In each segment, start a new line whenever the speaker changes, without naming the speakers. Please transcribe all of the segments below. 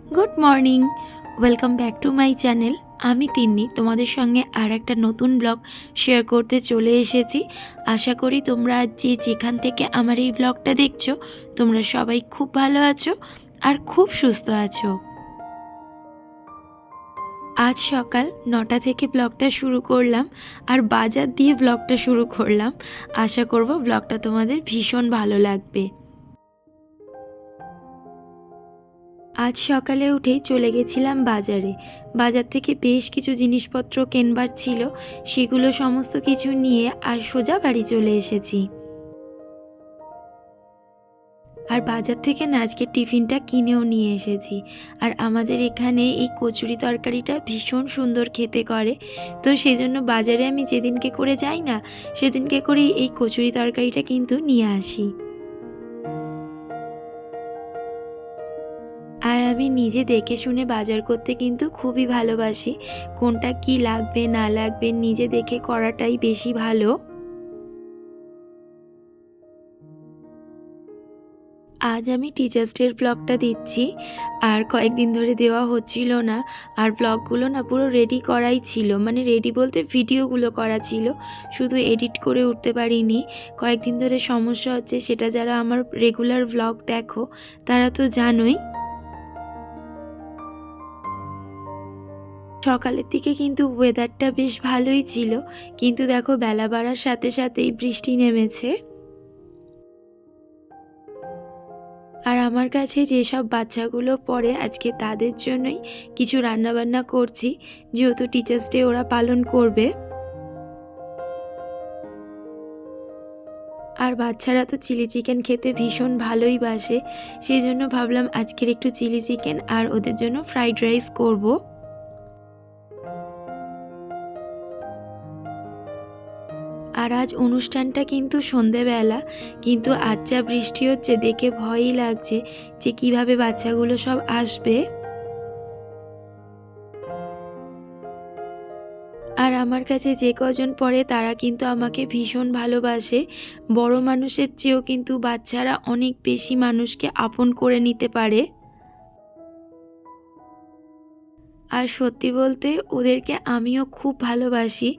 Good morning, welcome back to my channel. আমি তিন্নি তোমাদের সঙ্গে আর একটা নতুন ব্লগ শেয়ার করতে চলে এসেছি। আশা করি তোমরা যে যেখান থেকে আমার এই ব্লগটা দেখছো তোমরা সবাই খুব ভালো আছো আর খুব সুস্থ আছো। আজ সকাল 9টা থেকে ব্লগটা শুরু করলাম আর বাজার দিয়ে ব্লগটা শুরু করলাম। আশা করব ব্লগটা তোমাদের ভীষণ ভালো লাগবে। আজ সকালে উঠেই চলে গেছিলাম বাজারে। বাজার থেকে বেশ কিছু জিনিসপত্র কেনবার ছিল, সেগুলো সমস্ত কিছু নিয়ে আর সোজা বাড়ি চলে এসেছি। আর বাজার থেকে না আজকে টিফিনটা কিনেও নিয়ে এসেছি। আর আমাদের এখানে এই কচুরি তরকারিটা ভীষণ সুন্দর খেতে করে, তো সেই জন্য বাজারে আমি যেদিনকে করে যাই না সেদিনকে করেই এই কচুরি তরকারিটা কিন্তু নিয়ে আসি। আর আমি নিজে দেখে শুনে বাজার করতে কিন্তু খুবই ভালোবাসি। কোনটা কি লাগবে না লাগবে নিজে দেখে করাটাই বেশি ভালো। আজ আমি টিচার্স ডের ব্লগটা দিচ্ছি, আর কয়েকদিন ধরে দেওয়া হচ্ছিল না। আর ব্লগগুলো না পুরো রেডি করাই ছিল, মানে রেডি বলতে ভিডিওগুলো করা ছিল, শুধু এডিট করে উঠতে পারিনি। কয়েকদিন ধরে সমস্যা হচ্ছে, সেটা যারা আমার রেগুলার ব্লগ দেখো তারা তো জানোই। সকালের দিকে কিন্তু ওয়েদারটা বেশ ভালোই ছিল, কিন্তু দেখো বেলা বাড়ার সাথে সাথেই বৃষ্টি নেমেছে। আর আমার কাছে যেসব বাচ্চাগুলো পড়ে আজকে তাদের জন্যই কিছু রান্নাবান্না করছি, যেহেতু টিচার্স ডে ওরা পালন করবে। আর বাচ্চারা তো চিলি চিকেন খেতে ভীষণ ভালোই বাসে, সেই জন্য ভাবলাম আজকের একটু চিলি চিকেন আর ওদের জন্য ফ্রাইড রাইস করব। আর আজ অনুষ্ঠানটা কিন্তু সন্ধেবেলা, কিন্তু আজ যা বৃষ্টি হচ্ছে দেখে ভয়ই লাগছে যে কিভাবে বাচ্চাগুলো সব আসবে। আর আমার কাছে যে কজন পড়ে তারা কিন্তু আমাকে ভীষণ ভালোবাসে। বড় মানুষের চেয়েও কিন্তু বাচ্চারা অনেক বেশি মানুষকে আপন করে নিতে পারে। আর সত্যি বলতে ওদেরকে আমিও খুব ভালোবাসি।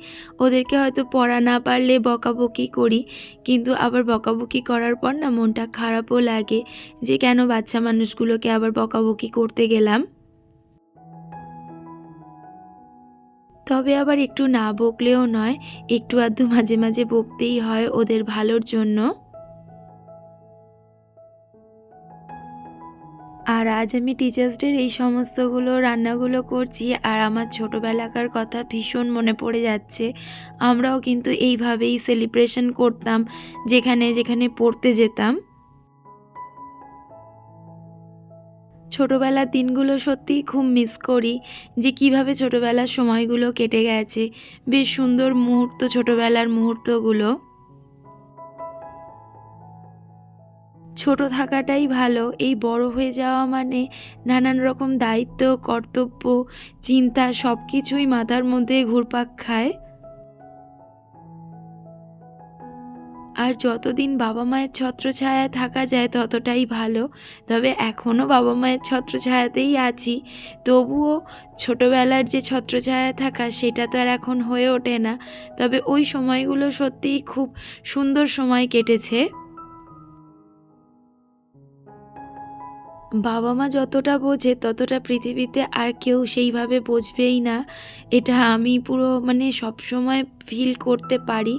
ওদেরকে হয়তো পড়া না পারলে বকাবকি করি, কিন্তু আবার বকাবকি করার পর না মনটা খারাপও লাগে যে কেন বাচ্চা মানুষগুলোকে আবার বকাবকি করতে গেলাম। তবে আবার একটু না বকলেও নয়, একটু আধটু মাঝে মাঝে বকতেই হয় ওদের ভালোর জন্য। আর আজ আমি টিচার্স ডের এই সমস্তগুলো রান্নাগুলো করছি, আর আমার ছোটোবেলাকার কথা ভীষণ মনে পড়ে যাচ্ছে। আমরাও কিন্তু এইভাবেই সেলিব্রেশন করতাম যেখানে যেখানে পড়তে যেতাম। ছোটোবেলার দিনগুলো সত্যিই খুব মিস করি, যে কিভাবে ছোটোবেলার সময়গুলো কেটে গেছে। বেশ সুন্দর মুহূর্ত ছোটোবেলার মুহূর্তগুলো। ছোট থাকাটাই ভালো, এই বড় হয়ে যাওয়া মানে নানান রকম দায়িত্ব, কর্তব্য, চিন্তা সব কিছুই মাথার মধ্যে ঘুরপাক খায়। আর যতদিন বাবা মায়ের ছত্রছায়ায় থাকা যায় ততটাই ভালো। তবে এখনও বাবা মায়ের ছত্রছায়াতেই আছি, তবুও ছোটোবেলার যে ছত্রছায়ায় থাকা সেটা তো আর এখন হয়ে ওঠে না। তবে ওই সময়গুলো সত্যিই খুব সুন্দর সময় কেটেছে। বাবা মা যতটা বোঝে ততটা পৃথিবীতে আর কেউ সেইভাবে বুঝবেই না। এটা আমি পুরো মানে সবসময় ফিল করতে পারি,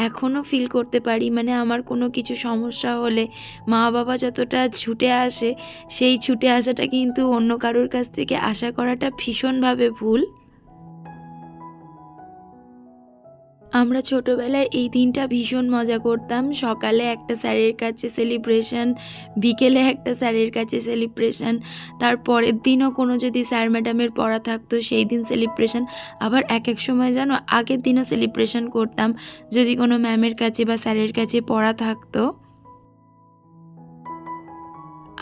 এখনও ফিল করতে পারি। মানে আমার কোনো কিছু সমস্যা হলে মা বাবা যতটা ছুটে আসে, সেই ছুটে আসাটা কিন্তু অন্য কারোর কাছ থেকে আশা করাটা ভীষণভাবে ভুল। আমরা ছোটোবেলায় এই দিনটা ভীষণ মজা করতাম। সকালে একটা স্যারের কাছে সেলিব্রেশন, বিকেলে একটা স্যারের কাছে সেলিব্রেশন, তার পরের দিনও কোনো যদি স্যার ম্যাডামের পড়া থাকতো সেই দিন সেলিব্রেশন। আবার এক এক সময় যেন আগের দিনও সেলিব্রেশন করতাম যদি কোনো ম্যামের কাছে বা স্যারের কাছে পড়া থাকতো।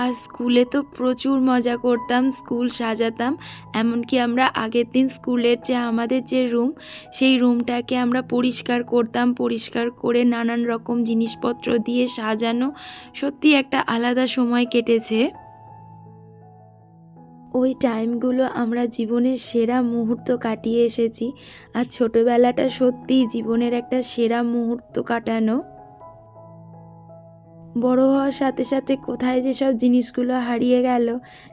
আর স্কুলে তো প্রচুর মজা করতাম, স্কুল সাজাতাম। এমনকি আমরা আগের দিন স্কুলের যে আমাদের যে রুম, সেই রুমটাকে আমরা পরিষ্কার করতাম, পরিষ্কার করে নানান রকম জিনিসপত্র দিয়ে সাজানো। সত্যি একটা আলাদা সময় কেটেছে। ওই টাইমগুলো আমরা জীবনের সেরা মুহূর্ত কাটিয়ে এসেছি। আর ছোটোবেলাটা সত্যিই জীবনের একটা সেরা মুহূর্ত কাটানো। বড় হওয়ার সাথে সাথে কোথায় যেসব জিনিসগুলো হারিয়ে গেল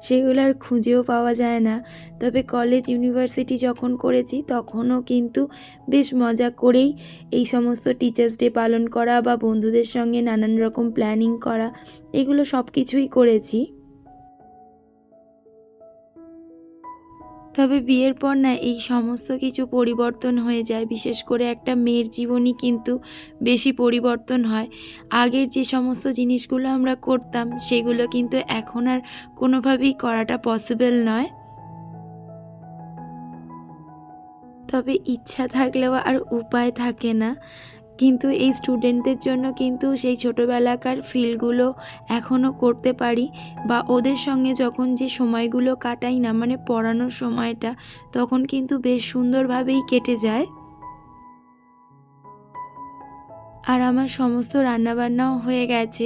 সেগুলো আর খুঁজেও পাওয়া যায় না। তবে কলেজ ইউনিভার্সিটি যখন করেছি তখনও কিন্তু বেশ মজা করেই এই সমস্ত টিচার্স ডে পালন করা বা বন্ধুদের সঙ্গে নানান রকম প্ল্যানিং করা, এগুলো সব কিছুই করেছি। তবে বিয়ের পর না এই সমস্ত কিছু পরিবর্তন হয়ে যায়। বিশেষ করে একটা মেয়ের জীবনই কিন্তু বেশি পরিবর্তন হয়। আগের যে সমস্ত জিনিসগুলো আমরা করতাম সেগুলো কিন্তু এখন আর কোনোভাবেই করাটা পসিবল নয়। তবে ইচ্ছা থাকলেও আর উপায় থাকে না। কিন্তু এই স্টুডেন্টদের জন্য কিন্তু সেই ছোটোবেলাকার ফিলগুলো এখনও করতে পারি, বা ওদের সঙ্গে যখন যে সময়গুলো কাটাই না, মানে পড়ানোর সময়টা, তখন কিন্তু বেশ সুন্দরভাবেই কেটে যায়। আর আমার সমস্ত রান্নাবান্নাও হয়ে গেছে।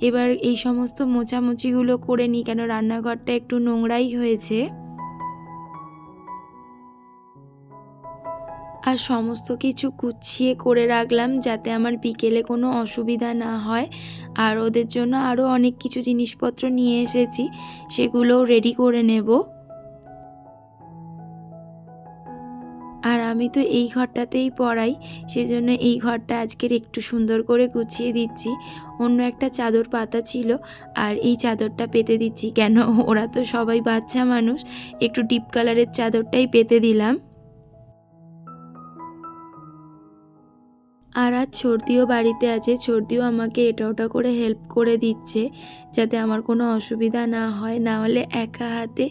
এবার এই সমস্ত মোছামুছিগুলো করে নিই, কেন রান্নাঘরটা একটু নোংরাই হয়েছে। আর সমস্ত কিছু গুছিয়ে করে রাখলাম যাতে আমার বিকেলে কোনো অসুবিধা না হয়। আর ওদের জন্য আরও অনেক কিছু জিনিসপত্র নিয়ে এসেছি, সেগুলোও রেডি করে নেব। আর আমি তো এই ঘরটাতেই পড়াই, সেজন্য এই ঘরটা আজকের একটু সুন্দর করে গুছিয়ে দিচ্ছি। অন্য একটা চাদর পাতা ছিল আর এই চাদরটা পেতে দিচ্ছি, কেন ওরা তো সবাই বাচ্চা মানুষ, একটু ডিপ কালারের চাদরটাই পেতে দিলাম। আর আজ ছর্দিও বাড়িতে আছে, ছর্দিও আমাকে এটা ওটা করে হেল্প করে দিচ্ছে যাতে আমার কোনো অসুবিধা না হয়। না হলে একা হাতে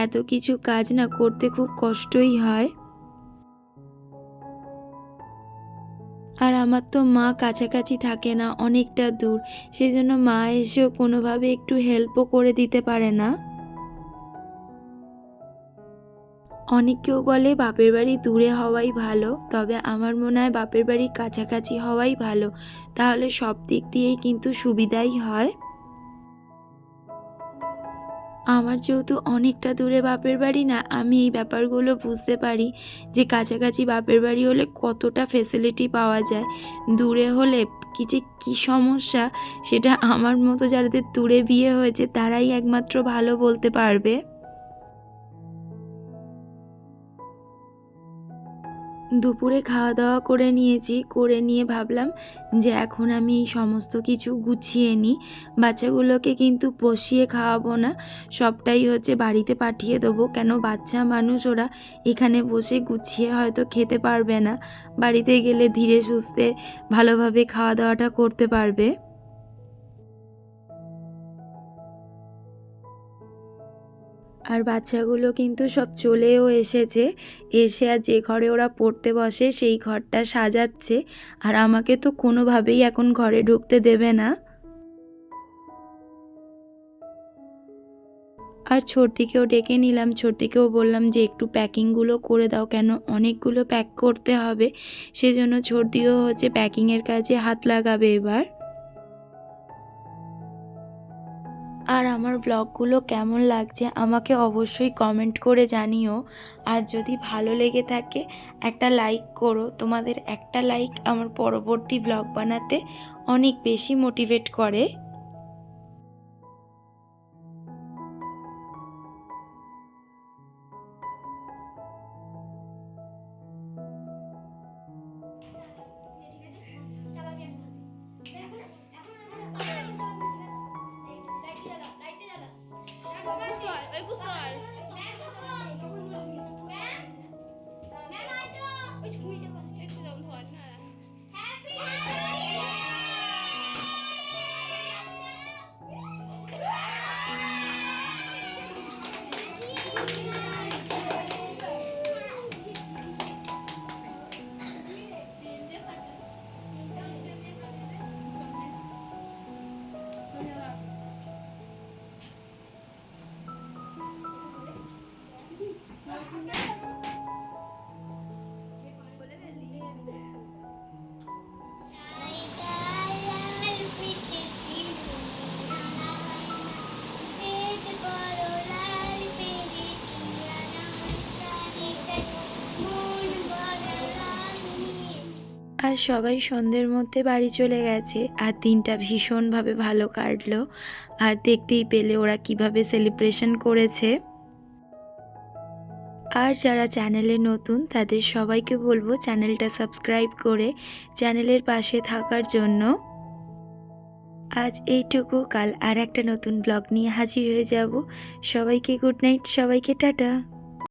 এত কিছু কাজ না করতে খুব কষ্টই হয়। আর আমার তো মা কাছাকাছি থাকে না, অনেকটা দূর, সেই জন্য মা এসেও কোনোভাবে একটু হেল্পও করে দিতে পারে না। অনেকেও বলে বাপের বাড়ি দূরে হওয়াই ভালো, তবে আমার মনে হয় বাপের বাড়ি কাছাকাছি হওয়াই ভালো, তাহলে সব দিক দিয়েই কিন্তু সুবিধাই হয়। আমার যেহেতু অনেকটা দূরে বাপের বাড়ি না, আমি এই ব্যাপারগুলো বুঝতে পারি যে কাছাকাছি বাপের বাড়ি হলে কতটা ফেসিলিটি পাওয়া যায়। দূরে হলে কী সমস্যা, সেটা আমার মতো যাদের দূরে বিয়ে হয়েছে তারাই একমাত্র ভালো বলতে পারবে। দুপুরে খাওয়া দাওয়া করে নিয়েছি, করে নিয়ে ভাবলাম যে এখন আমি এই সমস্ত কিছু গুছিয়ে নিই। বাচ্চাগুলোকে কিন্তু বসিয়ে খাওয়াবো না, সবটাই হচ্ছে বাড়িতে পাঠিয়ে দেবো, কেন বাচ্চা মানুষ, ওরা এখানে বসে গুছিয়ে হয়তো খেতে পারবে না। বাড়িতে গেলে ধীরে সুস্থে ভালোভাবে খাওয়া দাওয়াটা করতে পারবে। আর বাচ্চাগুলো কিন্তু সব চলেও এসেছে, এসে আর যে ঘরে ওরা পড়তে বসে সেই ঘরটা সাজাচ্ছে। আর আমাকে তো কোনোভাবেই এখন ঘরে ঢুকতে দেবে না। আর ছোটদিকেও ডেকে নিলাম, ছোটদিকেও বললাম যে একটু প্যাকিংগুলো করে দাও, কেন অনেকগুলো প্যাক করতে হবে, সেজন্য ছোটদিও হচ্ছে প্যাকিংয়ের কাজে হাত লাগাবে এবার। আর আমার ব্লগগুলো কেমন লাগছে আমাকে অবশ্যই কমেন্ট করে জানিও। আর যদি ভালো লেগে থাকে একটা লাইক করো, তোমাদের একটা লাইক আমার পরবর্তী ব্লগ বানাতে অনেক বেশি মোটিভেট করে। আর সবাই সন্ধ্যের মধ্যে বাড়ি চলে গেছে, আর দিনটা ভীষণভাবে ভালো কাটলো। আর দেখতেই পেলে ওরা কিভাবে সেলিব্রেশন করেছে। আর যারা চ্যানেলে নতুন তাদের সবাইকে বলবো চ্যানেলটা সাবস্ক্রাইব করে চ্যানেলের পাশে থাকার জন্য। আজ এইটুকু, কাল আর একটা নতুন ব্লগ নিয়ে হাজির হয়ে যাব। সবাইকে গুড নাইট, সবাইকে টাটা।